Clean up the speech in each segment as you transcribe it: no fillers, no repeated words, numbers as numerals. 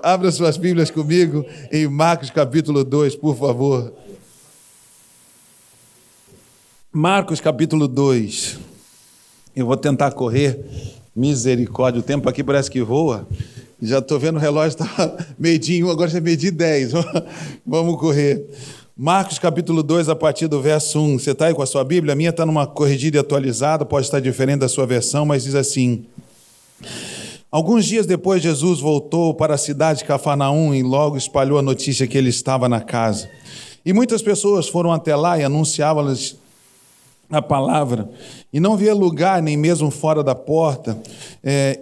Abra suas Bíblias comigo em Marcos capítulo 2, por favor. Marcos capítulo 2. Eu vou tentar correr. Misericórdia, o tempo aqui parece que voa. Já estou vendo o relógio, está meio-dia 1, agora já é meio-dia 10. Vamos correr. Marcos capítulo 2, a partir do verso 1. Você está aí com a sua Bíblia? A minha está numa corrigida e atualizada, pode estar diferente da sua versão, mas diz assim: alguns dias depois, Jesus voltou para a cidade de Cafarnaum e logo espalhou a notícia que ele estava na casa. E muitas pessoas foram até lá e anunciavam-lhes a palavra, e não havia lugar nem mesmo fora da porta,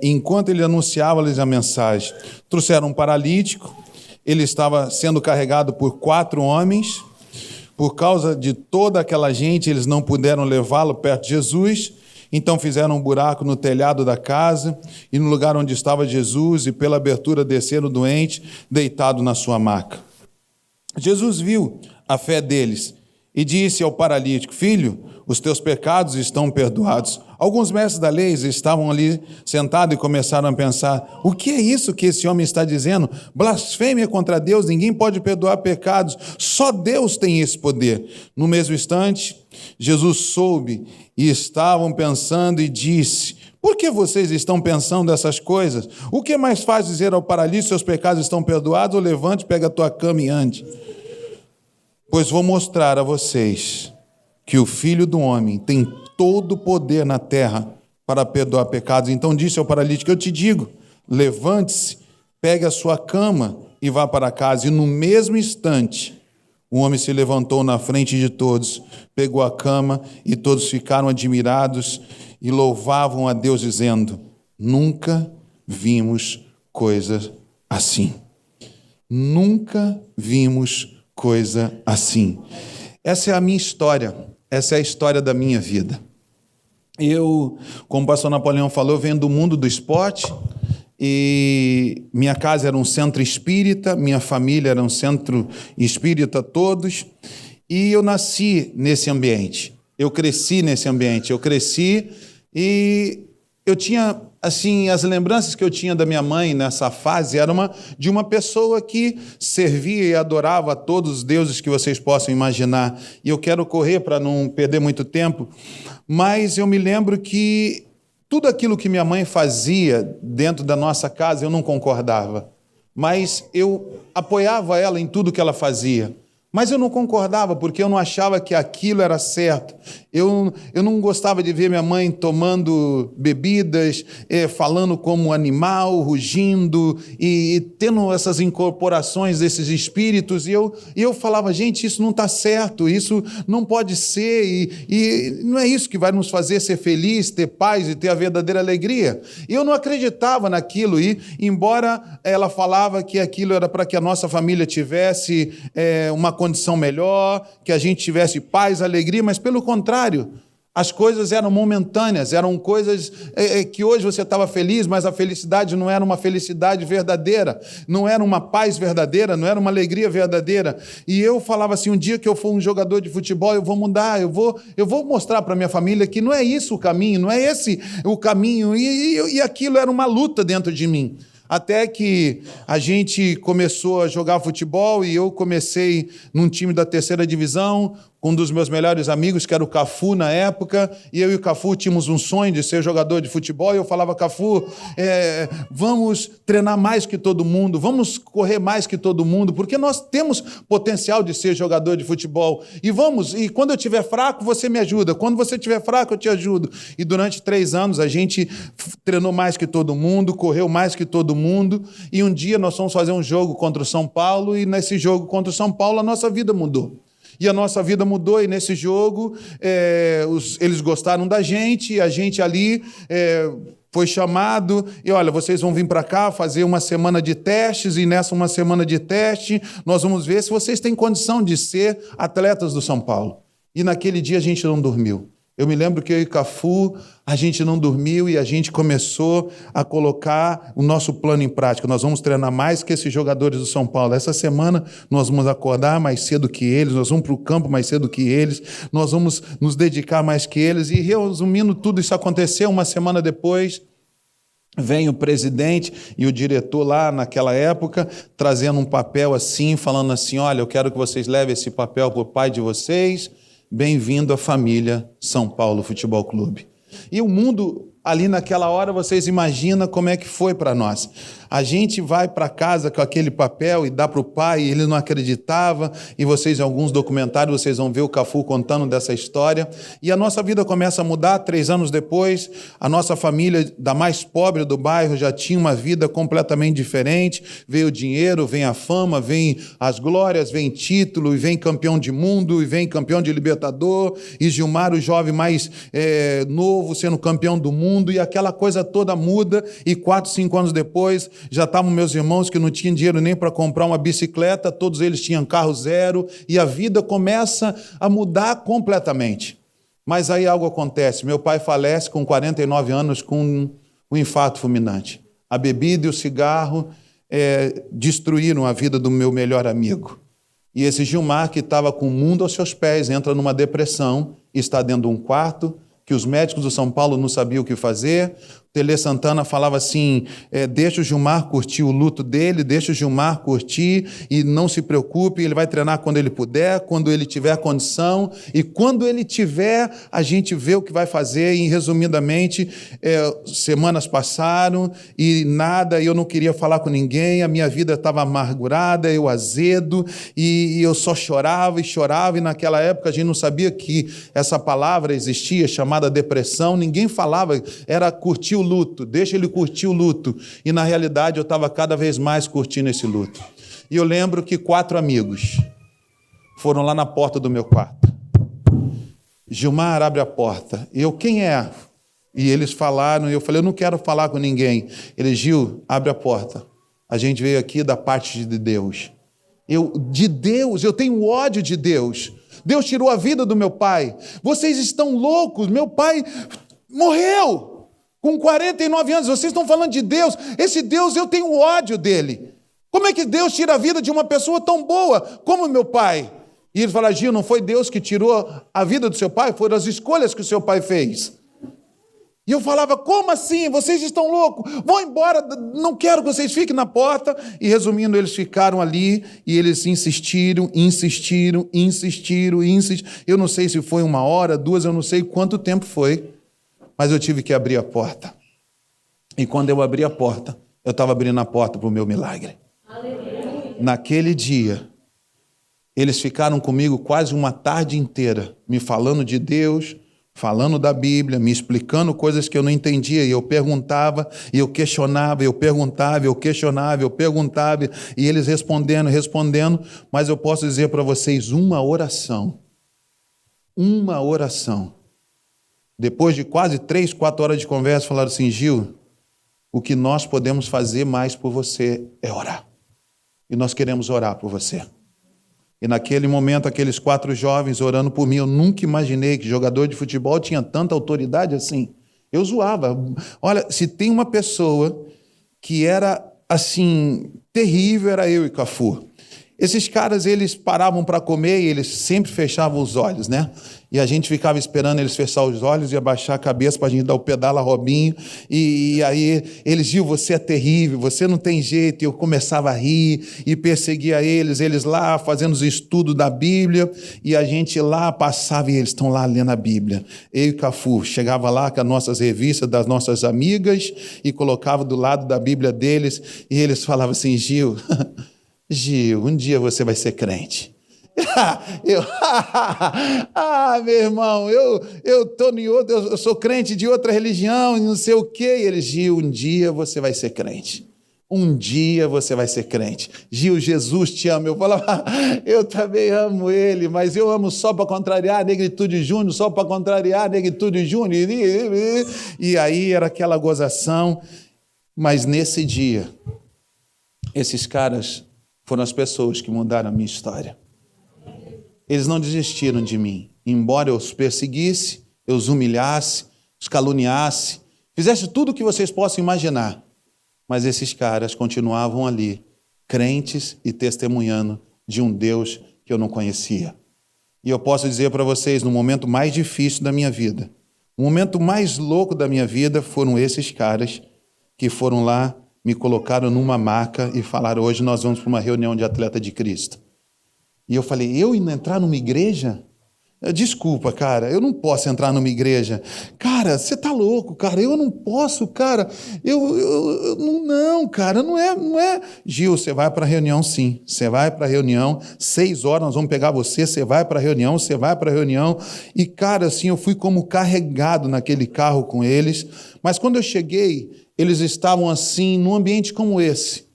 enquanto ele anunciava-lhes a mensagem. Trouxeram um paralítico, ele estava sendo carregado por 4 homens. Por causa de toda aquela gente, eles não puderam levá-lo perto de Jesus, então fizeram um buraco no telhado da casa, e no lugar onde estava Jesus, e pela abertura desceram o doente, deitado na sua maca. Jesus viu a fé deles, e disse ao paralítico: filho, os teus pecados estão perdoados. Alguns mestres da lei estavam ali sentados e começaram a pensar: o que é isso que esse homem está dizendo? Blasfêmia contra Deus, ninguém pode perdoar pecados, só Deus tem esse poder. No mesmo instante, Jesus soube e estavam pensando e disse: por que vocês estão pensando essas coisas? O que mais faz dizer ao paralítico: seus pecados estão perdoados, ou levante, pega a tua cama e ande? Pois vou mostrar a vocês que o Filho do Homem tem todo o poder na terra para perdoar pecados. Então disse ao paralítico: eu te digo, levante-se, pegue a sua cama e vá para casa. E no mesmo instante, o homem se levantou na frente de todos, pegou a cama e todos ficaram admirados e louvavam a Deus, dizendo: nunca vimos coisa assim. Nunca vimos coisa assim. Essa é a minha história, essa é a história da minha vida. Eu, como o pastor Napoleão falou, eu venho do mundo do esporte, e minha casa era um centro espírita, minha família era um centro espírita todos, e eu nasci nesse ambiente, eu cresci nesse ambiente, e eu tinha, assim, as lembranças que eu tinha da minha mãe nessa fase era de uma pessoa que servia e adorava a todos os deuses que vocês possam imaginar. E eu quero correr para não perder muito tempo, mas eu me lembro que tudo aquilo que minha mãe fazia dentro da nossa casa eu não concordava, mas eu apoiava ela em tudo que ela fazia. Mas eu não concordava, porque eu não achava que aquilo era certo. Eu não gostava de ver minha mãe tomando bebidas, falando como animal, rugindo, e tendo essas incorporações desses espíritos. E eu falava: gente, isso não está certo, isso não pode ser, e não é isso que vai nos fazer ser feliz, ter paz e ter a verdadeira alegria. E eu não acreditava naquilo, e embora ela falava que aquilo era para que a nossa família tivesse uma condição melhor, que a gente tivesse paz, alegria, mas pelo contrário, as coisas eram momentâneas, eram coisas que hoje você estava feliz, mas a felicidade não era uma felicidade verdadeira, não era uma paz verdadeira, não era uma alegria verdadeira. E eu falava assim: um dia que eu for um jogador de futebol, eu vou mudar, eu vou mostrar para minha família que não é isso o caminho, não é esse o caminho, e aquilo era uma luta dentro de mim. Até que a gente começou a jogar futebol e eu comecei num time da 3ª divisão, com um dos meus melhores amigos, que era o Cafu na época, e eu e o Cafu tínhamos um sonho de ser jogador de futebol, e eu falava: Cafu, vamos treinar mais que todo mundo, vamos correr mais que todo mundo, porque nós temos potencial de ser jogador de futebol, e quando eu estiver fraco, você me ajuda, quando você estiver fraco, eu te ajudo. E durante 3 anos a gente treinou mais que todo mundo, correu mais que todo mundo, e um dia nós fomos fazer um jogo contra o São Paulo, e nesse jogo contra o São Paulo a nossa vida mudou. E a nossa vida mudou, e nesse jogo eles gostaram da gente, e a gente ali foi chamado, e olha, vocês vão vir para cá fazer uma semana de testes, e nessa uma semana de teste nós vamos ver se vocês têm condição de ser atletas do São Paulo. E naquele dia a gente não dormiu. Eu me lembro que eu e Cafu, a gente não dormiu e a gente começou a colocar o nosso plano em prática. Nós vamos treinar mais que esses jogadores do São Paulo. Essa semana nós vamos acordar mais cedo que eles, nós vamos para o campo mais cedo que eles, nós vamos nos dedicar mais que eles. E resumindo, tudo isso aconteceu. Uma semana depois, vem o presidente e o diretor lá naquela época, trazendo um papel assim, falando assim, olha, eu quero que vocês levem esse papel para o pai de vocês, bem-vindo à família São Paulo Futebol Clube. E o mundo, ali naquela hora, vocês imaginam como é que foi para nós. A gente vai para casa com aquele papel e dá para o pai, e ele não acreditava, e vocês, em alguns documentários, vocês vão ver o Cafu contando dessa história, e a nossa vida começa a mudar. 3 anos depois, a nossa família, da mais pobre do bairro, já tinha uma vida completamente diferente, veio o dinheiro, vem a fama, vem as glórias, vem título, e vem campeão de mundo, e vem campeão de Libertador, e Gilmar, o jovem mais novo, sendo campeão do mundo, e aquela coisa toda muda, e 4, 5 anos depois, já estavam meus irmãos que não tinham dinheiro nem para comprar uma bicicleta, todos eles tinham carro zero, e a vida começa a mudar completamente. Mas aí algo acontece, meu pai falece com 49 anos com um infarto fulminante. A bebida e o cigarro destruíram a vida do meu melhor amigo. E esse Gilmar, que estava com o mundo aos seus pés, entra numa depressão, está dentro de um quarto, que os médicos do São Paulo não sabiam o que fazer. Tele Santana falava assim, deixa o Gilmar curtir o luto dele, deixa o Gilmar curtir e não se preocupe, ele vai treinar quando ele puder, quando ele tiver condição, e quando ele tiver, a gente vê o que vai fazer. E, resumidamente, semanas passaram e nada, eu não queria falar com ninguém, a minha vida estava amargurada, eu azedo, e eu só chorava, e naquela época a gente não sabia que essa palavra existia, chamada depressão, ninguém falava, era curtir o luto, deixa ele curtir o luto. E na realidade eu estava cada vez mais curtindo esse luto. E eu lembro que 4 amigos foram lá na porta do meu quarto. Gilmar, abre a porta. Eu, quem é? E eles falaram, e eu falei, eu não quero falar com ninguém. Ele, Gil, abre a porta. A gente veio aqui da parte de Deus. De Deus, eu tenho ódio de Deus. Deus tirou a vida do meu pai. Vocês estão loucos, meu pai morreu com 49 anos, vocês estão falando de Deus. Esse Deus, eu tenho ódio dele. Como é que Deus tira a vida de uma pessoa tão boa como meu pai? E ele fala, Gil, não foi Deus que tirou a vida do seu pai, foram as escolhas que o seu pai fez. E eu falava, como assim? Vocês estão loucos? Vão embora, não quero que vocês fiquem na porta. E resumindo, eles ficaram ali e eles insistiram. Eu não sei se foi 1 hora, 2, eu não sei quanto tempo foi. Mas eu tive que abrir a porta. E quando eu abri a porta, eu estava abrindo a porta para o meu milagre. Aleluia. Naquele dia, eles ficaram comigo quase uma tarde inteira, me falando de Deus, falando da Bíblia, me explicando coisas que eu não entendia. E eu perguntava, e eu questionava, eu perguntava, eu questionava, eu perguntava, e eles respondendo. Mas eu posso dizer para vocês, uma oração. Depois de quase 3, 4 horas de conversa, falaram assim, Gil, o que nós podemos fazer mais por você é orar. E nós queremos orar por você. E naquele momento, aqueles 4 jovens orando por mim, eu nunca imaginei que jogador de futebol tinha tanta autoridade assim. Eu zoava. Olha, se tem uma pessoa que era assim, terrível, era eu e Cafu. Esses caras, eles paravam para comer e eles sempre fechavam os olhos, né? E a gente ficava esperando eles fechar os olhos e abaixar a cabeça para a gente dar o pedala Robinho. E aí eles diziam, você é terrível, você não tem jeito. E eu começava a rir e perseguia eles lá fazendo os estudos da Bíblia. E a gente lá passava e eles estão lá lendo a Bíblia. Eu e Cafu chegava lá com as nossas revistas das nossas amigas e colocava do lado da Bíblia deles. E eles falavam assim, Gil, um dia você vai ser crente. Meu irmão, eu sou crente de outra religião, não sei o quê. E ele, Gil, um dia você vai ser crente. Um dia você vai ser crente. Gil, Jesus te ama. Eu falava, eu também amo ele, mas eu amo só para contrariar a Negritude Júnior, só para contrariar a Negritude Júnior. E aí era aquela gozação. Mas nesse dia, esses caras foram as pessoas que mudaram a minha história. Eles não desistiram de mim. Embora eu os perseguisse, eu os humilhasse, os caluniasse, fizesse tudo o que vocês possam imaginar. Mas esses caras continuavam ali, crentes e testemunhando de um Deus que eu não conhecia. E eu posso dizer para vocês, no momento mais difícil da minha vida, o momento mais louco da minha vida foram esses caras que foram lá, me colocaram numa maca e falaram: hoje nós vamos para uma reunião de atleta de Cristo. E eu falei: eu indo entrar numa igreja? Desculpa, cara, eu não posso entrar numa igreja. Cara, você tá louco, cara, eu não posso, cara. Não, cara, não é. Gil, você vai para a reunião, sim. Você vai para a reunião, 6 horas nós vamos pegar você vai para a reunião, você vai para a reunião. E, cara, assim, eu fui como carregado naquele carro com eles. Mas quando eu cheguei, eles estavam assim, num ambiente como esse.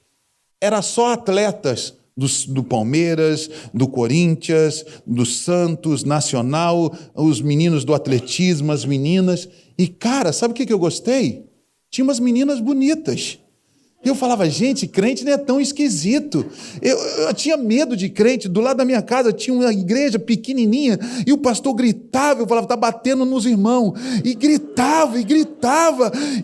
Era só atletas. Do Palmeiras, do Corinthians, do Santos, Nacional, os meninos do atletismo, as meninas. E, cara, sabe o que eu gostei? Tinha umas meninas bonitas. Eu falava: gente, crente não é tão esquisito. Eu tinha medo de crente. Do lado da minha casa tinha uma igreja pequenininha e o pastor gritava. Eu falava: está batendo nos irmãos. E gritava,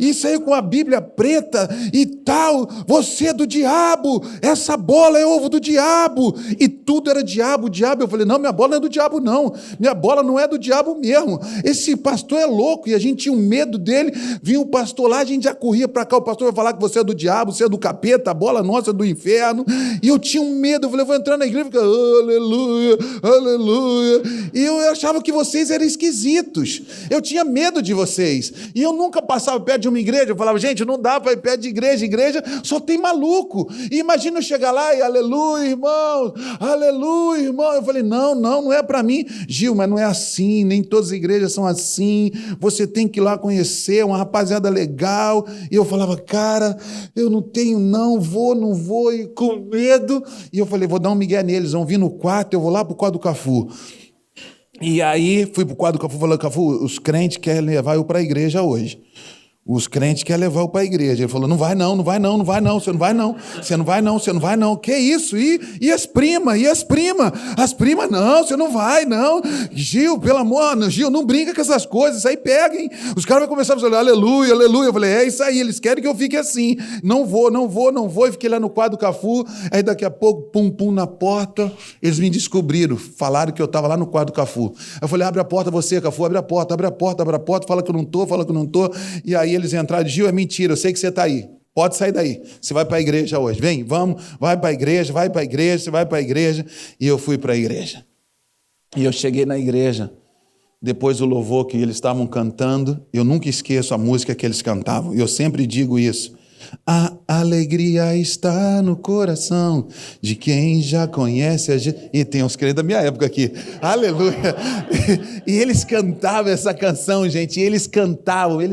e saiu com a Bíblia preta e tal. Você é do diabo, essa bola é ovo do diabo. E tudo era diabo. Eu falei: não, minha bola não é do diabo, não. Minha bola não é do diabo mesmo. Esse pastor é louco. E a gente tinha um medo dele. Vinha o pastor lá, a gente já corria para cá. O pastor vai falar que você é do diabo, você é do capeta, a bola nossa é do inferno. E eu tinha um medo, eu falei: vou entrar na igreja e ficar aleluia, aleluia. E eu achava que vocês eram esquisitos. Eu tinha medo de vocês. E eu nunca passava perto de uma igreja. Eu falava: gente, não dá para ir perto de igreja só tem maluco. E imagina eu chegar lá e aleluia, irmão, aleluia, irmão. Eu falei: não é para mim. Gil, mas não é assim, nem todas as igrejas são assim. Você tem que ir lá conhecer uma rapaziada legal. E eu falava: cara, eu não tenho, não vou, e com medo. E eu falei: vou dar um migué neles, vão vir no quarto, eu vou lá para o quarto do Cafu. E aí fui para o quarto do Cafu, falando: Cafu, os crentes querem levar eu para a igreja hoje. Os crentes querem levar eu para a igreja. Ele falou: não vai não, você não vai não. Que isso? E as primas? As primas, não, você não vai, não. Gil, pelo amor, Gil, não brinca com essas coisas, isso aí pega, hein? Os caras vão começar a falar: aleluia, aleluia. Eu falei: é isso aí, eles querem que eu fique assim. Não vou. E fiquei lá no quadro do Cafu. Aí daqui a pouco, pum, na porta, eles me descobriram, falaram que eu estava lá no quadro do Cafu. Eu falei: abre a porta você, Cafu, abre a porta, fala que eu não tô. E aí eles entraram: Gil, é mentira, eu sei que você está aí. Pode sair daí. Você vai para a igreja hoje. Vem, vamos, vai para a igreja, você vai para a igreja. E eu fui para a igreja. E eu cheguei na igreja. Depois do louvor que eles estavam cantando, eu nunca esqueço a música que eles cantavam. Eu sempre digo isso. A alegria está no coração de quem já conhece a gente. E tem uns crentes da minha época aqui. Aleluia. E eles cantavam essa canção, gente. E eles cantavam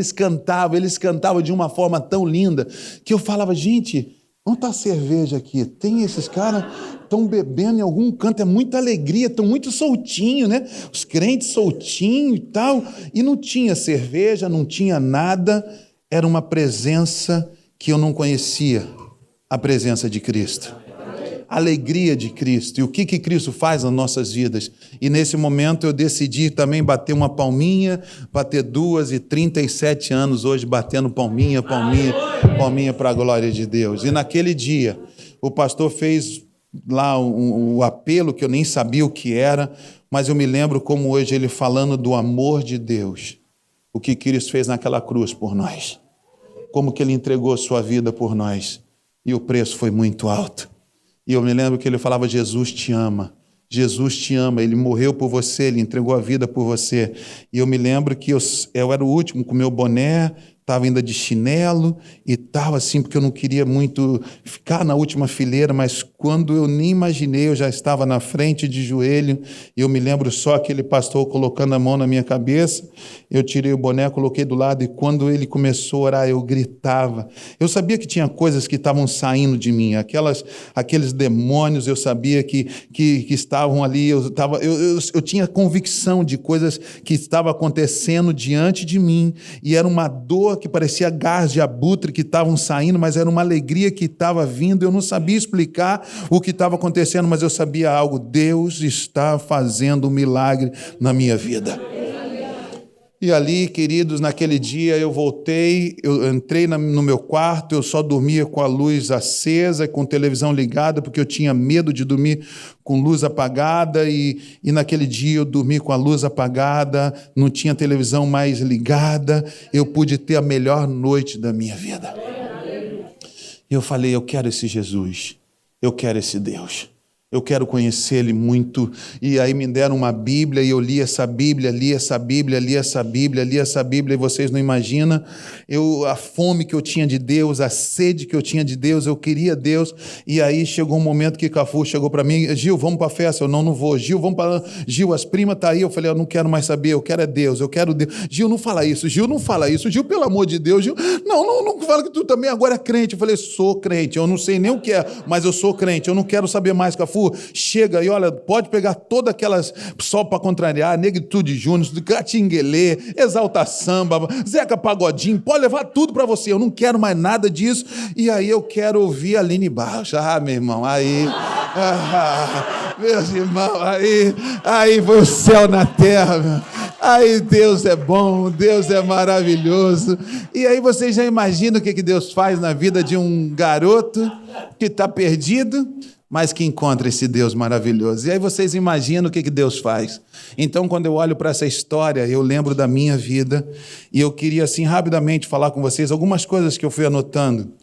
de uma forma tão linda que eu falava: gente, onde está a cerveja aqui? Tem esses caras estão bebendo em algum canto, é muita alegria, estão muito soltinhos, né? Os crentes soltinhos e tal. E não tinha cerveja, não tinha nada. Era uma presença que eu não conhecia, a presença de Cristo, a alegria de Cristo. E o que Cristo faz nas nossas vidas? E nesse momento eu decidi também bater uma palminha, bater 2 e 37 anos hoje batendo palminha para a glória de Deus. E naquele dia o pastor fez lá o apelo que eu nem sabia o que era, mas eu me lembro como hoje ele falando do amor de Deus, o que Cristo fez naquela cruz por nós. Como que ele entregou a sua vida por nós. E o preço foi muito alto. E eu me lembro que ele falava: Jesus te ama. Jesus te ama. Ele morreu por você, ele entregou a vida por você. E eu me lembro que eu era o último com meu boné, estava ainda de chinelo e estava assim, porque eu não queria muito ficar na última fileira, mas quando eu nem imaginei, eu já estava na frente de joelho, e eu me lembro só aquele pastor colocando a mão na minha cabeça, eu tirei o boné, coloquei do lado, e quando ele começou a orar, eu gritava. Eu sabia que tinha coisas que estavam saindo de mim, aqueles demônios, eu sabia que estavam ali, eu tinha convicção de coisas que estavam acontecendo diante de mim, e era uma dor que parecia gás de abutre que estavam saindo, mas era uma alegria que estava vindo. Eu não sabia explicar o que estava acontecendo, mas eu sabia algo: Deus está fazendo um milagre na minha vida. E ali, queridos, naquele dia eu voltei, eu entrei no meu quarto, eu só dormia com a luz acesa, com televisão ligada, porque eu tinha medo de dormir com luz apagada, e naquele dia eu dormi com a luz apagada, não tinha televisão mais ligada, eu pude ter a melhor noite da minha vida. E eu falei, eu quero esse Jesus, eu quero esse Deus. Eu quero conhecer Ele muito. E aí me deram uma Bíblia e eu li essa Bíblia, li essa Bíblia, li essa Bíblia, li essa Bíblia, e vocês não imaginam a fome que eu tinha de Deus, a sede que eu tinha de Deus, eu queria Deus. E aí chegou um momento que Cafu chegou para mim, Gil, vamos para a festa? Eu não vou. Gil, vamos para... Gil, as primas estão aí. Eu falei, eu não quero mais saber, eu quero é Deus, eu quero Deus. Gil, não fala isso, Gil, não fala isso. Gil, pelo amor de Deus, Gil, não fala que tu também agora é crente. Eu falei, sou crente, eu não sei nem o que é, mas eu sou crente, eu não quero saber mais, Cafu. Chega e olha, pode pegar todas aquelas só para contrariar, Negritude Júnior, Catinguelê, Exalta Samba, Zeca Pagodinho, pode levar tudo para você, eu não quero mais nada disso. E aí eu quero ouvir a Aline Barros. Meu irmão, meus irmãos, aí foi o céu na terra, meu. Aí Deus é bom, Deus é maravilhoso. E aí vocês já imaginam o que Deus faz na vida de um garoto que está perdido, mas que encontra esse Deus maravilhoso. E aí vocês imaginam o que Deus faz. Então, quando eu olho para essa história, eu lembro da minha vida, e eu queria, assim, rapidamente falar com vocês algumas coisas que eu fui anotando.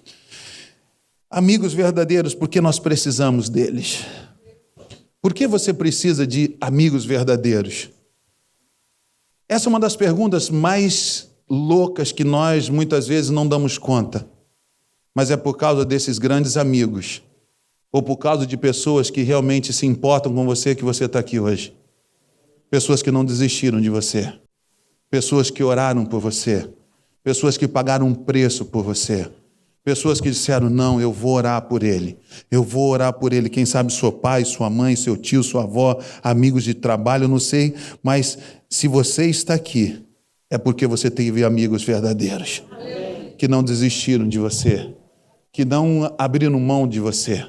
Amigos verdadeiros, porque nós precisamos deles. Por que você precisa de amigos verdadeiros? Essa é uma das perguntas mais loucas que nós, muitas vezes, não damos conta. Mas é por causa desses grandes amigos, ou por causa de pessoas que realmente se importam com você, que você está aqui hoje. Pessoas que não desistiram de você. Pessoas que oraram por você. Pessoas que pagaram um preço por você. Pessoas que disseram, não, eu vou orar por ele. Eu vou orar por ele. Quem sabe seu pai, sua mãe, seu tio, sua avó, amigos de trabalho, eu não sei. Mas se você está aqui, é porque você teve amigos verdadeiros. Que não desistiram de você. Que não abriram mão de você.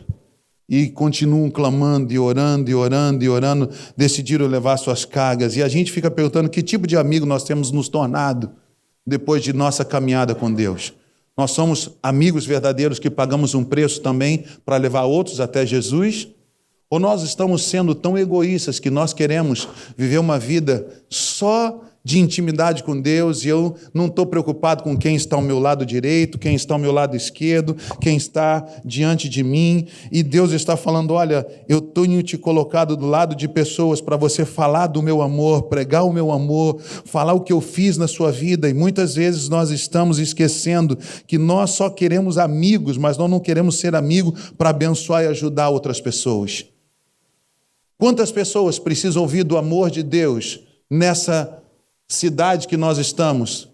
E continuam clamando, e orando, e orando, e orando, decidiram levar suas cargas. E a gente fica perguntando que tipo de amigo nós temos nos tornado depois de nossa caminhada com Deus. Nós somos amigos verdadeiros que pagamos um preço também para levar outros até Jesus? Ou nós estamos sendo tão egoístas que nós queremos viver uma vida só de intimidade com Deus, e eu não estou preocupado com quem está ao meu lado direito, quem está ao meu lado esquerdo, quem está diante de mim, e Deus está falando, olha, eu tenho te colocado do lado de pessoas para você falar do meu amor, pregar o meu amor, falar o que eu fiz na sua vida, e muitas vezes nós estamos esquecendo que nós só queremos amigos, mas nós não queremos ser amigo para abençoar e ajudar outras pessoas. Quantas pessoas precisam ouvir do amor de Deus nessa cidade que nós estamos?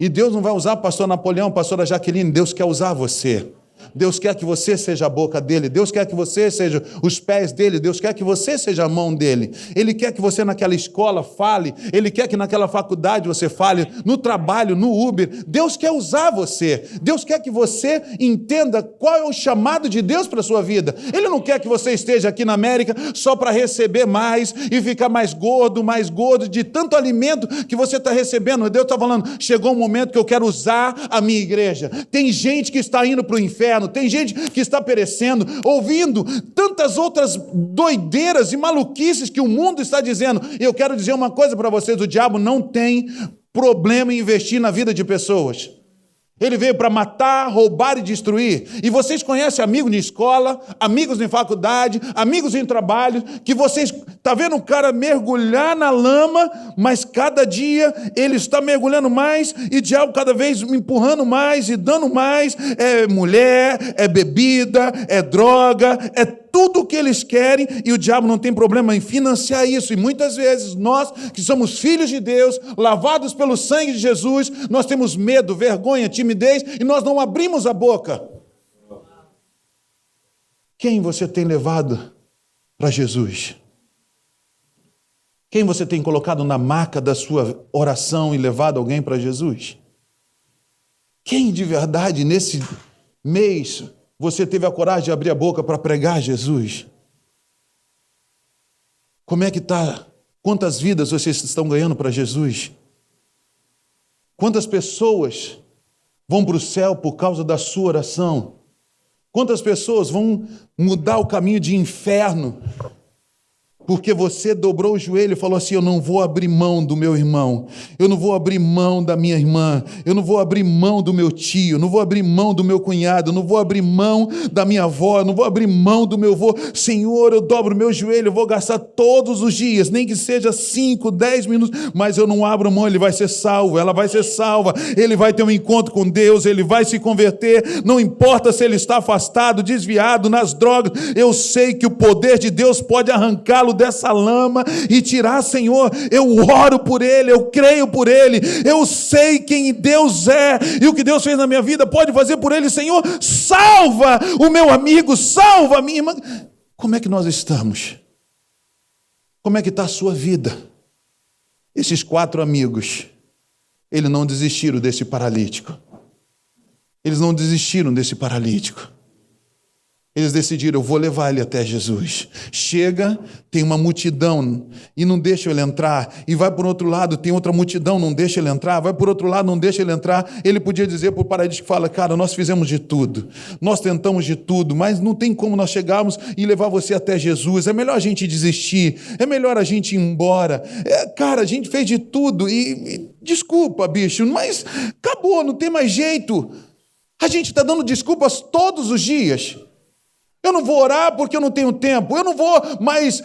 E Deus não vai usar pastor Napoleão, pastora Jaqueline, Deus quer usar você. Deus quer que você seja a boca dele, Deus quer que você seja os pés dele, Deus quer que você seja a mão dele. Ele quer que você naquela escola fale, ele quer que naquela faculdade você fale, no trabalho, no Uber. Deus quer usar você, Deus quer que você entenda qual é o chamado de Deus para a sua vida. Ele não quer que você esteja aqui na América só para receber mais e ficar mais gordo de tanto alimento que você está recebendo. Deus está falando, chegou um momento que eu quero usar a minha igreja. Tem gente que está indo para o inferno, tem gente que está perecendo, ouvindo tantas outras doideiras e maluquices que o mundo está dizendo. E eu quero dizer uma coisa para vocês, o diabo não tem problema em investir na vida de pessoas. Ele veio para matar, roubar e destruir. E vocês conhecem amigos de escola, amigos em faculdade, amigos em trabalho, que vocês estão vendo o cara mergulhar na lama, mas cada dia ele está mergulhando mais e o diabo cada vez empurrando mais e dando mais. É mulher, é bebida, é droga, é tudo o que eles querem, e o diabo não tem problema em financiar isso. E muitas vezes nós, que somos filhos de Deus, lavados pelo sangue de Jesus, nós temos medo, vergonha, timidez, e nós não abrimos a boca. Quem você tem levado para Jesus? Quem você tem colocado na marca da sua oração e levado alguém para Jesus? Quem de verdade nesse mês você teve a coragem de abrir a boca para pregar Jesus? Como é que está? Quantas vidas vocês estão ganhando para Jesus? Quantas pessoas vão para o céu por causa da sua oração? Quantas pessoas vão mudar o caminho de inferno Porque você dobrou o joelho e falou assim: eu não vou abrir mão do meu irmão, eu não vou abrir mão da minha irmã, eu não vou abrir mão do meu tio, eu não vou abrir mão do meu cunhado, eu não vou abrir mão da minha avó, eu não vou abrir mão do meu avô. Senhor, eu dobro o meu joelho, eu vou gastar todos os dias, nem que seja 5, 10 minutos, mas eu não abro mão. Ele vai ser salvo, ela vai ser salva, ele vai ter um encontro com Deus, ele vai se converter, não importa se ele está afastado, desviado, nas drogas. Eu sei que o poder de Deus pode arrancá-lo dessa lama e tirar. Senhor, eu oro por ele, eu creio por ele, eu sei quem Deus é e o que Deus fez na minha vida pode fazer por ele. Senhor, salva o meu amigo, salva a minha irmã. Como é que nós estamos? Como é que está a sua vida? Esses 4 amigos, eles não desistiram desse paralítico. Eles não desistiram desse paralítico. Eles decidiram: eu vou levar ele até Jesus. Chega, tem uma multidão e não deixa ele entrar. E vai por outro lado, tem outra multidão, não deixa ele entrar. Vai por outro lado, não deixa ele entrar. Ele podia dizer para o paralítico: fala, cara, nós fizemos de tudo. Nós tentamos de tudo, mas não tem como nós chegarmos e levar você até Jesus. É melhor a gente desistir. É melhor a gente ir embora. Cara, a gente fez de tudo e desculpa, bicho, mas acabou, não tem mais jeito. A gente está dando desculpas todos os dias. Eu não vou orar porque eu não tenho tempo. Eu não vou mais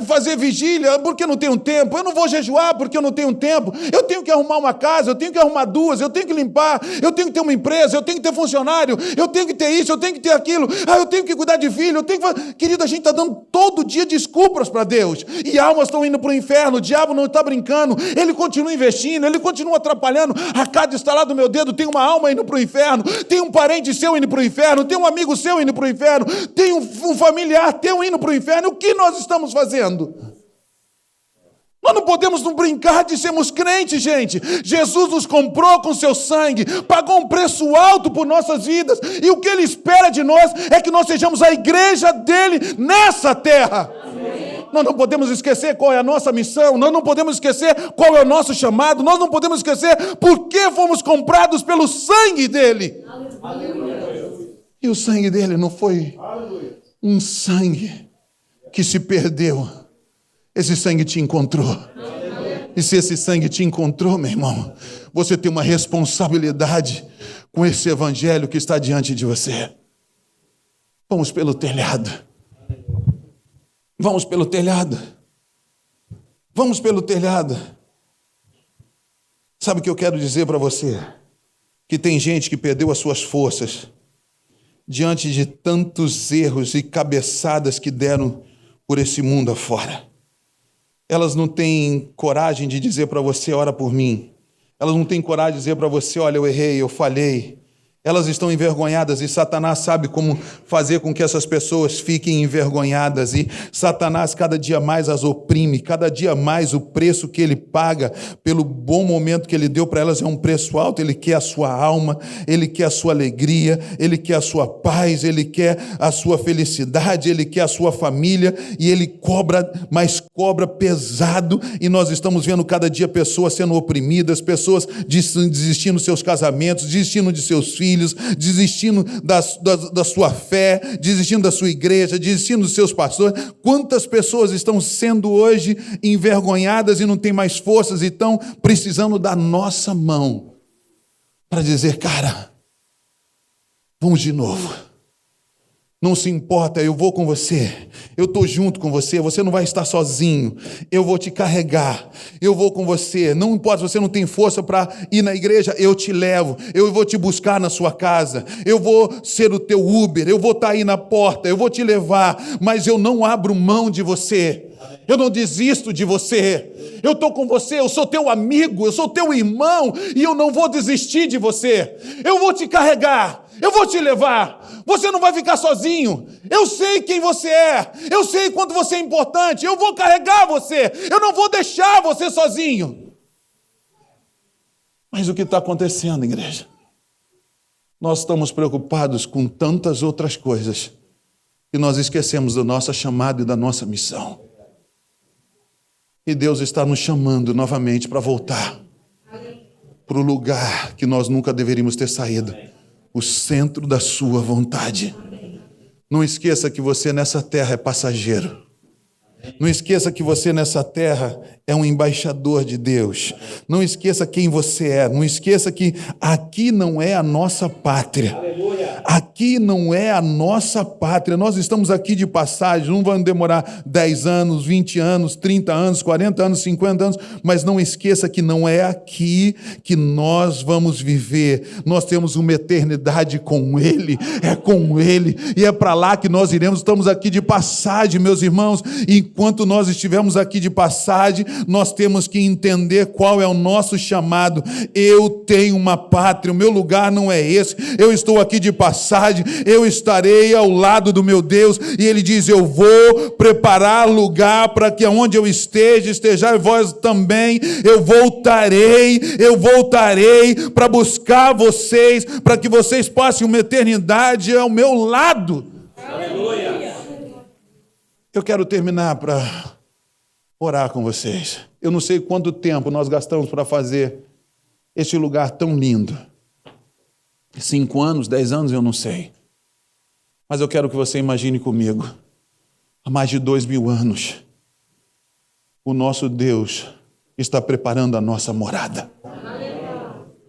fazer vigília porque eu não tenho tempo. Eu não vou jejuar porque eu não tenho tempo. Eu tenho que arrumar uma casa, eu tenho que arrumar 2, eu tenho que limpar, eu tenho que ter uma empresa, eu tenho que ter funcionário, eu tenho que ter isso, eu tenho que ter aquilo. Eu tenho que cuidar de filho, eu tenho que... Querido, a gente está dando todo dia desculpas para Deus. E almas estão indo para o inferno, o diabo não está brincando, ele continua investindo, ele continua atrapalhando. A cada estalar do meu dedo tem uma alma indo para o inferno, tem um parente seu indo para o inferno, tem um amigo seu indo para o inferno, tem um familiar teu indo para o inferno. O que nós estamos fazendo? Nós não podemos não brincar de sermos crentes, gente. Jesus nos comprou com seu sangue, pagou um preço alto por nossas vidas, e o que Ele espera de nós é que nós sejamos a igreja dEle nessa terra. Amém. Nós não podemos esquecer qual é a nossa missão, nós não podemos esquecer qual é o nosso chamado, nós não podemos esquecer por que fomos comprados pelo sangue dEle. Aleluia. E o sangue dele não foi um sangue que se perdeu. Esse sangue te encontrou. E se esse sangue te encontrou, meu irmão, você tem uma responsabilidade com esse evangelho que está diante de você. Vamos pelo telhado. Vamos pelo telhado. Vamos pelo telhado. Sabe o que eu quero dizer para você? Que tem gente que perdeu as suas forças diante de tantos erros e cabeçadas que deram por esse mundo afora. Elas não têm coragem de dizer para você: ora por mim. Elas não têm coragem de dizer para você: olha, eu errei, eu falhei. Elas estão envergonhadas, e Satanás sabe como fazer com que essas pessoas fiquem envergonhadas, e Satanás cada dia mais as oprime, cada dia mais o preço que ele paga pelo bom momento que ele deu para elas é um preço alto. Ele quer a sua alma, ele quer a sua alegria, ele quer a sua paz, ele quer a sua felicidade, ele quer a sua família, e ele cobra, mas cobra pesado, e nós estamos vendo cada dia pessoas sendo oprimidas, pessoas desistindo dos seus casamentos, desistindo de seus filhos, desistindo da sua fé, desistindo da sua igreja, desistindo dos seus pastores. Quantas pessoas estão sendo hoje envergonhadas e não têm mais forças e estão precisando da nossa mão para dizer: cara, vamos de novo. Não se importa, eu vou com você, eu estou junto com você, você não vai estar sozinho, eu vou te carregar, eu vou com você. Não importa se você não tem força para ir na igreja, eu te levo, eu vou te buscar na sua casa, eu vou ser o teu Uber, eu vou estar aí na porta, eu vou te levar, mas eu não abro mão de você, eu não desisto de você, eu estou com você, eu sou teu amigo, eu sou teu irmão, e eu não vou desistir de você, eu vou te carregar, eu vou te levar. Você não vai ficar sozinho. Eu sei quem você é. Eu sei quanto você é importante. Eu vou carregar você. Eu não vou deixar você sozinho. Mas o que está acontecendo, igreja? Nós estamos preocupados com tantas outras coisas que nós esquecemos da nossa chamada e da nossa missão. E Deus está nos chamando novamente para voltar para o lugar que nós nunca deveríamos ter saído. O centro da sua vontade. Não esqueça que você nessa terra é passageiro. Não esqueça que você nessa terra é um embaixador de Deus. Não esqueça quem você é. Não esqueça que aqui não é a nossa pátria. Aqui não é a nossa pátria. Nós estamos aqui de passagem. Não vamos demorar 10 anos, 20 anos, 30 anos, 40 anos, 50 anos. Mas não esqueça que não é aqui que nós vamos viver. Nós temos uma eternidade com Ele. É com Ele. E é para lá que nós iremos. Estamos aqui de passagem, meus irmãos. Enquanto nós estivermos aqui de passagem, nós temos que entender qual é o nosso chamado. Eu tenho uma pátria, o meu lugar não é esse. Eu estou aqui de passagem, eu estarei ao lado do meu Deus. E Ele diz: eu vou preparar lugar para que onde eu estejais vós também. Eu voltarei para buscar vocês, para que vocês passem uma eternidade ao meu lado. Aleluia. Eu quero terminar para orar com vocês. Eu não sei quanto tempo nós gastamos para fazer este lugar tão lindo. 5 anos, 10 anos, eu não sei. Mas eu quero que você imagine comigo. Há mais de 2000 anos, o nosso Deus está preparando a nossa morada.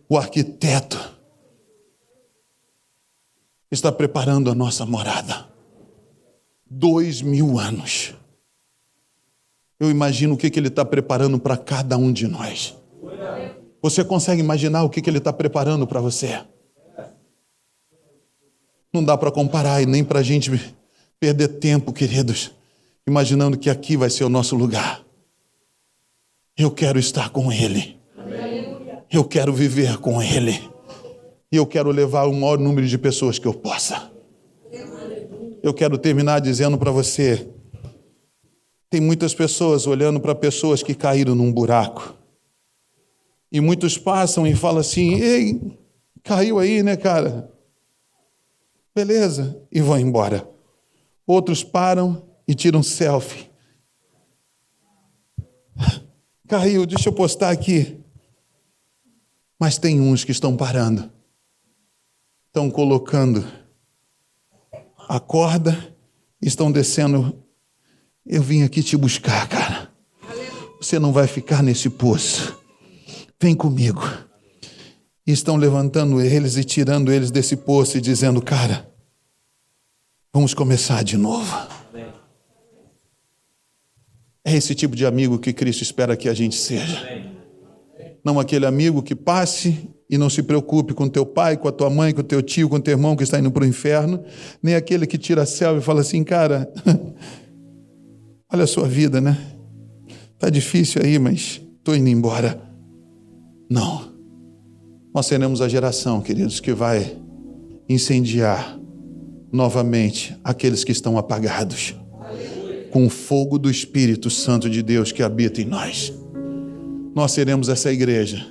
O arquiteto está preparando a nossa morada. 2000 anos. Eu imagino o que Ele está preparando para cada um de nós. Você consegue imaginar o que Ele está preparando para você? Não dá para comparar e nem para a gente perder tempo, queridos, imaginando que aqui vai ser o nosso lugar. Eu quero estar com Ele. Eu quero viver com Ele. E eu quero levar o maior número de pessoas que eu possa. Eu quero terminar dizendo para você, tem muitas pessoas olhando para pessoas que caíram num buraco. E muitos passam e falam assim: ei, caiu aí, né, cara? Beleza, e vão embora. Outros param e tiram selfie. Caiu, deixa eu postar aqui. Mas tem uns que estão parando. Estão colocando a corda, estão descendo. Eu vim aqui te buscar, cara. Você não vai ficar nesse poço. Vem comigo. E estão levantando eles e tirando eles desse poço e dizendo: cara, vamos começar de novo. É esse tipo de amigo que Cristo espera que a gente seja. Não aquele amigo que passe e não se preocupe com teu pai, com a tua mãe, com o teu tio, com o teu irmão que está indo para o inferno. Nem aquele que tira selfie e fala assim: cara, olha a sua vida, né? Tá difícil aí, mas estou indo embora. Não. Nós seremos a geração, queridos, que vai incendiar novamente aqueles que estão apagados com o fogo do Espírito Santo de Deus que habita em nós. Nós seremos essa igreja,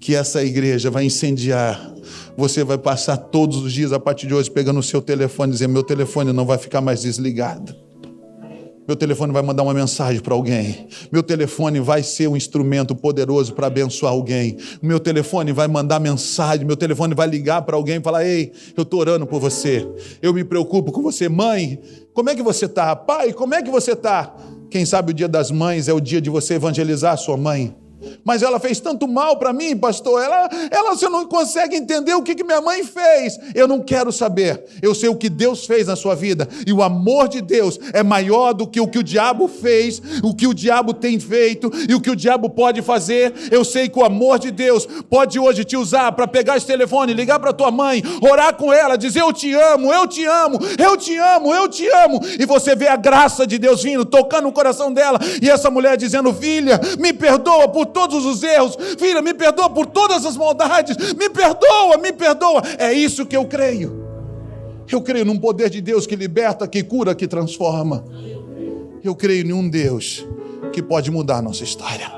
que essa igreja vai incendiar. Você vai passar todos os dias, a partir de hoje, pegando o seu telefone e dizendo: meu telefone não vai ficar mais desligado. Meu telefone vai mandar uma mensagem para alguém. Meu telefone vai ser um instrumento poderoso para abençoar alguém. Meu telefone vai mandar mensagem. Meu telefone vai ligar para alguém e falar: ei, eu estou orando por você. Eu me preocupo com você. Mãe, como é que você está? Pai, como é que você está? Quem sabe o dia das mães é o dia de você evangelizar a sua mãe. Mas ela fez tanto mal para mim, pastor. Você não consegue entender o que minha mãe fez. Eu não quero saber. Eu sei o que Deus fez na sua vida. E o amor de Deus é maior do que o que o diabo fez, o que o diabo tem feito e o que o diabo pode fazer. Eu sei que o amor de Deus pode hoje te usar para pegar esse telefone, ligar para tua mãe, orar com ela, dizer: eu te amo, eu te amo, eu te amo, eu te amo. E você vê a graça de Deus vindo, tocando no coração dela. E essa mulher dizendo: filha, me perdoa por todos os erros, filha, me perdoa por todas as maldades, me perdoa, me perdoa. É isso que eu creio. Eu creio num poder de Deus que liberta, que cura, que transforma. Eu creio em um Deus que pode mudar a nossa história.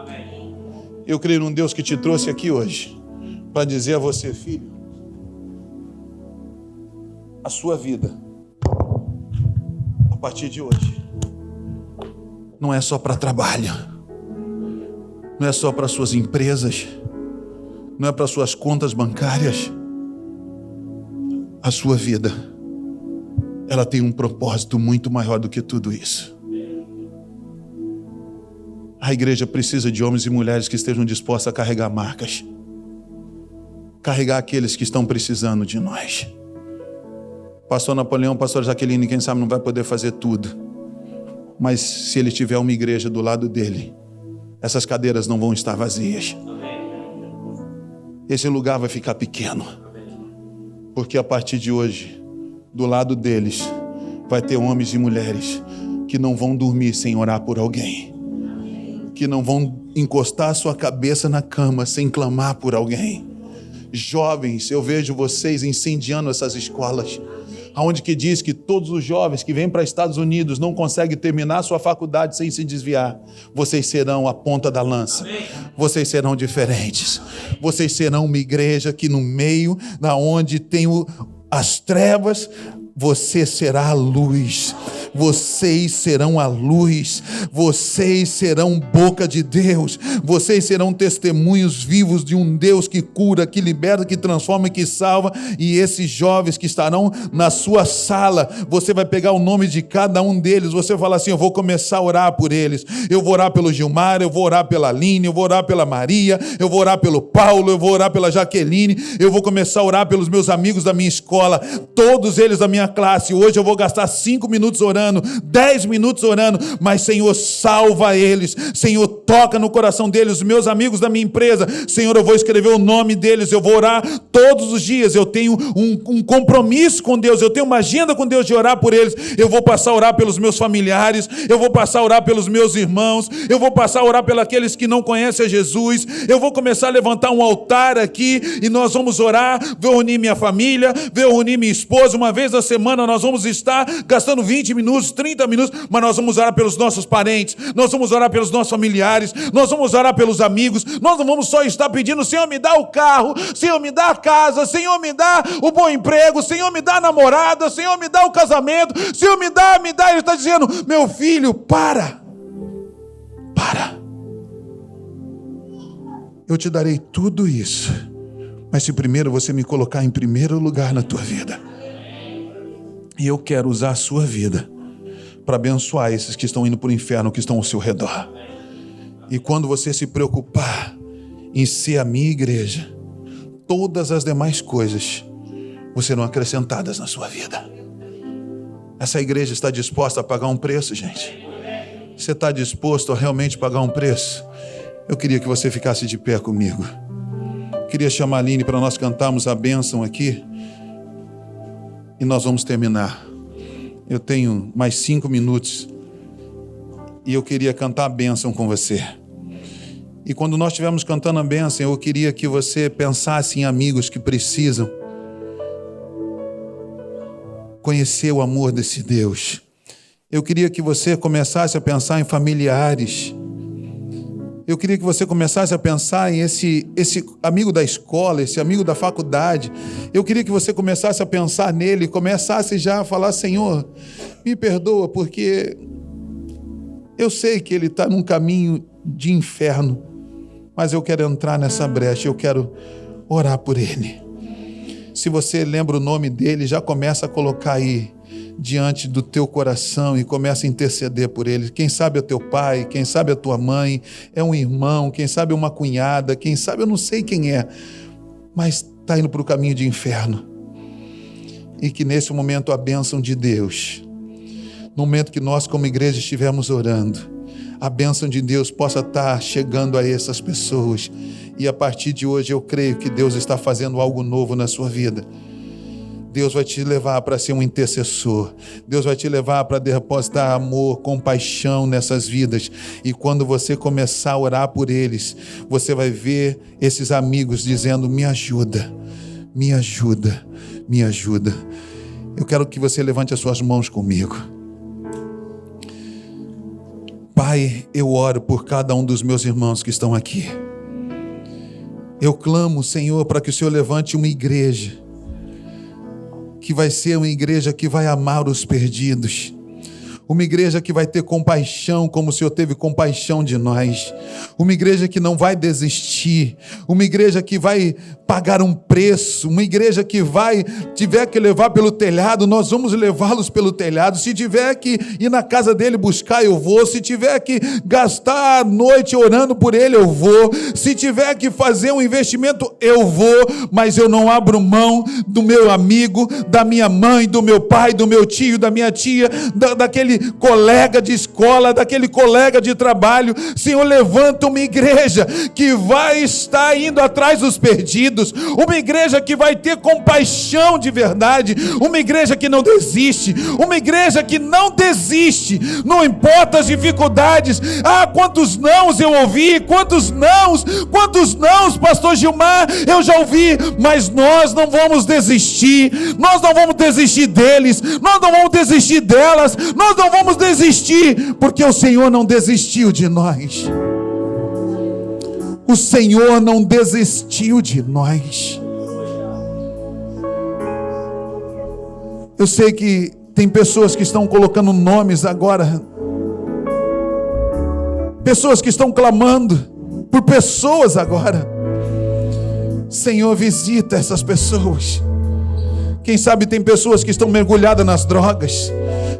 Eu creio num Deus que te trouxe aqui hoje para dizer a você: filho, a sua vida a partir de hoje não é só para trabalho, não é só para suas empresas, não é para suas contas bancárias. A sua vida, ela tem um propósito muito maior do que tudo isso. A igreja precisa de homens e mulheres que estejam dispostos a carregar marcas. Carregar aqueles que estão precisando de nós. Pastor Napoleão, pastor Jaqueline, quem sabe não vai poder fazer tudo. Mas se ele tiver uma igreja do lado dele, essas cadeiras não vão estar vazias. Esse lugar vai ficar pequeno. Porque a partir de hoje, do lado deles, vai ter homens e mulheres que não vão dormir sem orar por alguém. Que não vão encostar a sua cabeça na cama sem clamar por alguém. Jovens, eu vejo vocês incendiando essas escolas. Aonde que diz que todos os jovens que vêm para Estados Unidos não conseguem terminar sua faculdade sem se desviar. Vocês serão a ponta da lança. Vocês serão diferentes. Vocês serão uma igreja que no meio, da onde tem as trevas, você será a luz. Vocês serão a luz, vocês serão boca de Deus, vocês serão testemunhos vivos de um Deus que cura, que liberta, que transforma e que salva. E esses jovens que estarão na sua sala, você vai pegar o nome de cada um deles, você vai falar assim: eu vou começar a orar por eles, eu vou orar pelo Gilmar, eu vou orar pela Aline, eu vou orar pela Maria, eu vou orar pelo Paulo, eu vou orar pela Jaqueline, eu vou começar a orar pelos meus amigos da minha escola, todos eles da minha classe. Hoje eu vou gastar 5 minutos orando, 10 minutos orando, mas Senhor, salva eles, Senhor, toca no coração deles. Os meus amigos da minha empresa, Senhor, eu vou escrever o nome deles, eu vou orar todos os dias, eu tenho um compromisso com Deus, eu tenho uma agenda com Deus de orar por eles. Eu vou passar a orar pelos meus familiares, eu vou passar a orar pelos meus irmãos, eu vou passar a orar pelos aqueles que não conhecem a Jesus. Eu vou começar a levantar um altar aqui e nós vamos orar, vou reunir minha família, vou reunir minha esposa. Uma vez na semana nós vamos estar gastando 20 minutos, 30 minutos, mas nós vamos orar pelos nossos parentes, nós vamos orar pelos nossos familiares, nós vamos orar pelos amigos. Nós não vamos só estar pedindo: Senhor, me dá o carro, Senhor, me dá a casa, Senhor, me dá o bom emprego, Senhor, me dá a namorada, Senhor, me dá o casamento, Senhor, me dá. Ele está dizendo: meu filho, para, eu te darei tudo isso, mas se primeiro você me colocar em primeiro lugar na tua vida, e eu quero usar a sua vida para abençoar esses que estão indo para o inferno, que estão ao seu redor. E quando você se preocupar em ser a minha igreja, todas as demais coisas serão acrescentadas na sua vida. Essa igreja está disposta a pagar um preço, gente? Você está disposto a realmente pagar um preço? Eu queria que você ficasse de pé comigo. Queria chamar a Aline para nós cantarmos a bênção aqui. E nós vamos terminar. Eu tenho mais 5 minutos. E eu queria cantar a bênção com você. E quando nós estivermos cantando a bênção, eu queria que você pensasse em amigos que precisam conhecer o amor desse Deus. Eu queria que você começasse a pensar em familiares. Eu queria que você começasse a pensar em esse amigo da escola, esse amigo da faculdade. Eu queria que você começasse a pensar nele, começasse já a falar: Senhor, me perdoa, porque eu sei que ele está num caminho de inferno, mas eu quero entrar nessa brecha, eu quero orar por ele. Se você lembra o nome dele, já começa a colocar aí diante do teu coração e começa a interceder por ele. Quem sabe é teu pai, quem sabe é tua mãe, é um irmão, quem sabe é uma cunhada, quem sabe eu não sei quem é, mas está indo para o caminho de inferno. E que nesse momento a bênção de Deus, no momento que nós como igreja estivermos orando, a bênção de Deus possa estar chegando a essas pessoas. E a partir de hoje eu creio que Deus está fazendo algo novo na sua vida. Deus vai te levar para ser um intercessor. Deus vai te levar para depositar amor, compaixão nessas vidas. E quando você começar a orar por eles, você vai ver esses amigos dizendo: me ajuda, me ajuda, me ajuda. Eu quero que você levante as suas mãos comigo. Pai, eu oro por cada um dos meus irmãos que estão aqui. Eu clamo, Senhor, para que o Senhor levante uma igreja que vai ser uma igreja que vai amar os perdidos, uma igreja que vai ter compaixão como o Senhor teve compaixão de nós, uma igreja que não vai desistir, desistir, uma igreja que vai pagar um preço, uma igreja que tiver que levar pelo telhado, nós vamos levá-los pelo telhado. Se tiver que ir na casa dele buscar, eu vou. Se tiver que gastar a noite orando por ele, eu vou. Se tiver que fazer um investimento, eu vou, mas eu não abro mão do meu amigo, da minha mãe, do meu pai, do meu tio, da minha tia, daquele colega de escola, daquele colega de trabalho. Senhor, levanta uma igreja que vai estar indo atrás dos perdidos, uma igreja que vai ter compaixão de verdade, uma igreja que não desiste, uma igreja que não desiste, não importa as dificuldades. Quantos nãos eu ouvi, quantos nãos, pastor Gilmar, eu já ouvi, mas nós não vamos desistir, nós não vamos desistir deles, nós não vamos desistir delas, nós não vamos desistir, porque o Senhor não desistiu de nós. O Senhor não desistiu de nós. Eu sei que tem pessoas que estão colocando nomes agora, pessoas que estão clamando por pessoas agora. Senhor, visita essas pessoas. Quem sabe tem pessoas que estão mergulhadas nas drogas,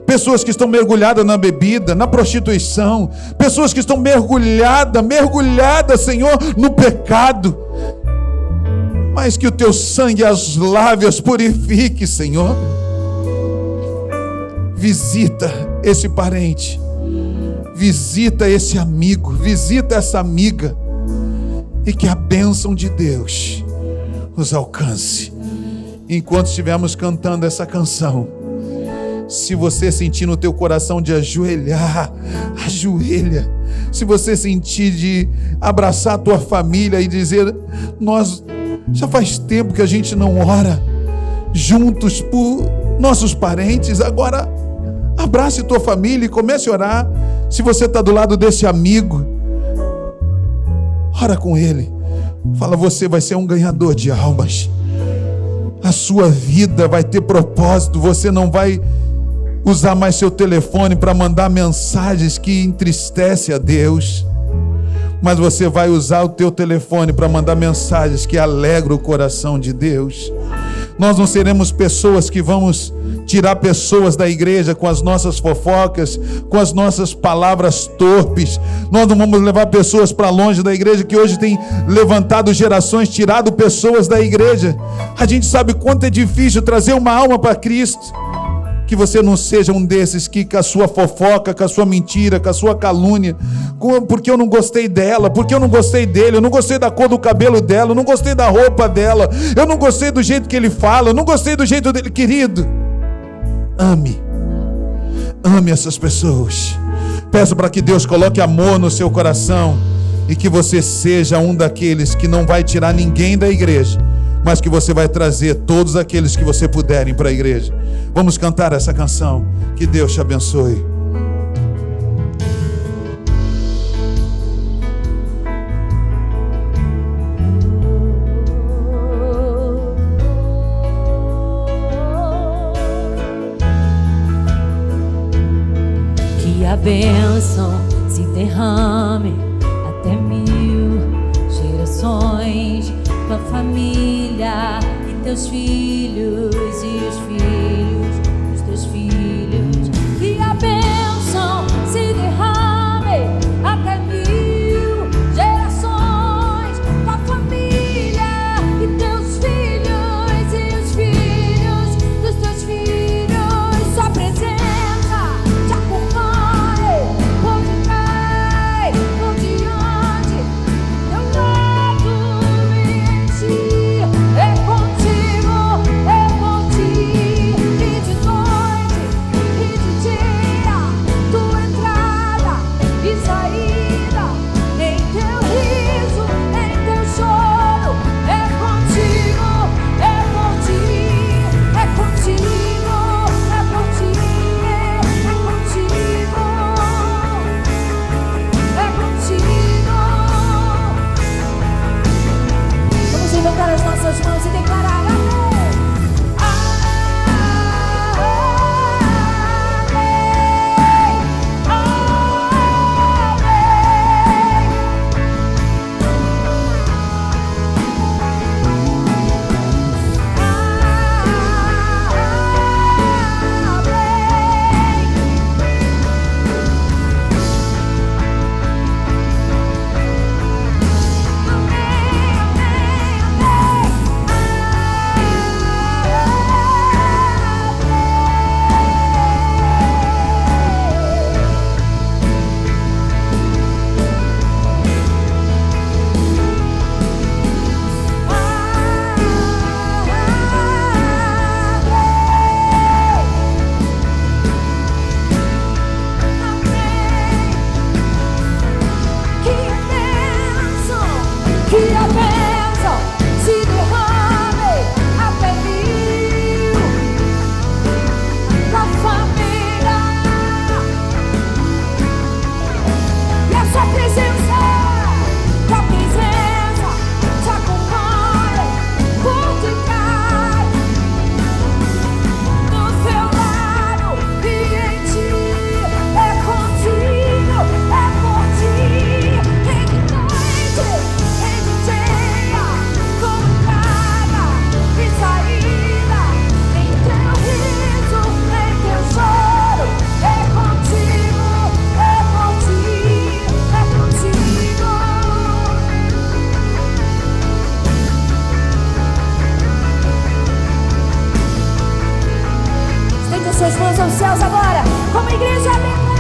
pessoas que estão mergulhadas na bebida, na prostituição, pessoas que estão mergulhadas, Senhor, no pecado. Mas que o teu sangue as lave, as purifique, Senhor. Visita esse parente, visita esse amigo, visita essa amiga, e que a bênção de Deus os alcance. Enquanto estivermos cantando essa canção, se você sentir no teu coração de ajoelhar, ajoelha. Se você sentir de abraçar a tua família e dizer: nós já faz tempo que a gente não ora juntos por nossos parentes, agora abrace tua família e comece a orar. Se você está do lado desse amigo, ora com ele, fala: você vai ser um ganhador de almas, a sua vida vai ter propósito, você não vai usar mais seu telefone para mandar mensagens que entristecem a Deus, mas você vai usar o teu telefone para mandar mensagens que alegram o coração de Deus. Nós não seremos pessoas que vamos tirar pessoas da igreja com as nossas fofocas, com as nossas palavras torpes. Nós não vamos levar pessoas para longe da igreja, que hoje tem levantado gerações, tirado pessoas da igreja. A gente sabe quanto é difícil trazer uma alma para Cristo. Que você não seja um desses que, com a sua fofoca, com a sua mentira, com a sua calúnia, porque eu não gostei dela, porque eu não gostei dele, eu não gostei da cor do cabelo dela, eu não gostei da roupa dela, eu não gostei do jeito que ele fala, eu não gostei do jeito dele. Querido, ame essas pessoas. Peço para que Deus coloque amor no seu coração e que você seja um daqueles que não vai tirar ninguém da igreja, mas que você vai trazer todos aqueles que você puderem para a igreja. Vamos cantar essa canção. Que Deus te abençoe. Que a bênção se derrame até 1000 gerações, tua família e teus filhos e os filhos dos teus filhos. Que a bênção se derrame até 1000 gerações, tua família e teus filhos e os filhos dos teus filhos. Sua presença te acompanhe, onde cai, onde ande, teu lado me enche. É contigo, e suas mãos aos céus agora, como igreja, aleluia.